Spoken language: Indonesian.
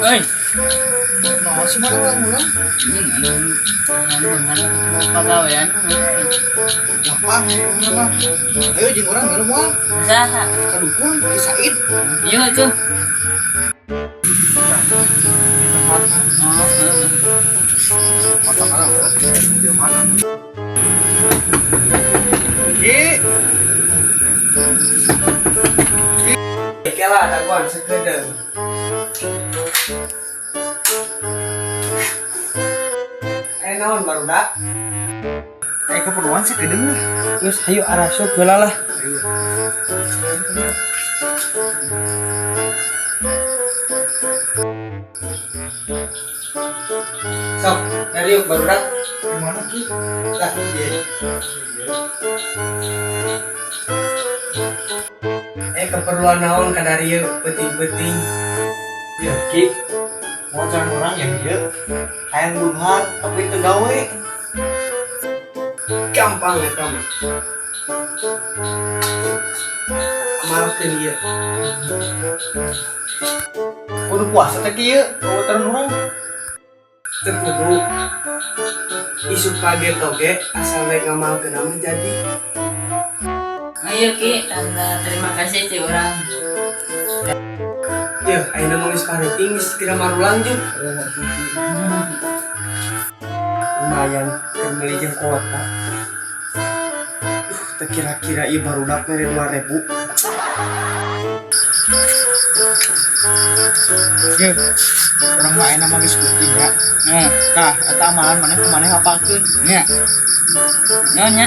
Ơi, Mau sih mana ulang-ulang? mau pagawean Gampang, apa? Ayo jeung orang minum moal. saha? Kadukun, Ki Said. Iya tuh. Mata mana? Di mana? Ki. Ki lah daguan sekedeng. Naon baru dak? Keperluan sih kedeng lah. Terus ayo arasuk heula lah. Sok, dari yuk baru dak. Gimana Ki? Lah, iya. Keperluan naon ka dari yuk penting-penting. Ya Ki. Mau cari orang yang dia hayang bunghar tapi teu gawe. Gampang ya kamu. Amalkeun ieu. Kudu puasa teh kieu, bawa orang. Teu kudu. Isu kaget oge asal bae ngamalkeun mah jadi. Ayo Ki, tanda terima kasih ti orang. Ya, ayeuna mah geus pareting geus kira maru lanjut. Lumayan keur meuli jeung kuota. Teu kira-kira ieu barudak mere 2.000. Ye. Orang mah enak mah geus penting ya. Tah, eta amalan maneh kumaneh hafalkeun. Nya. Nyonya.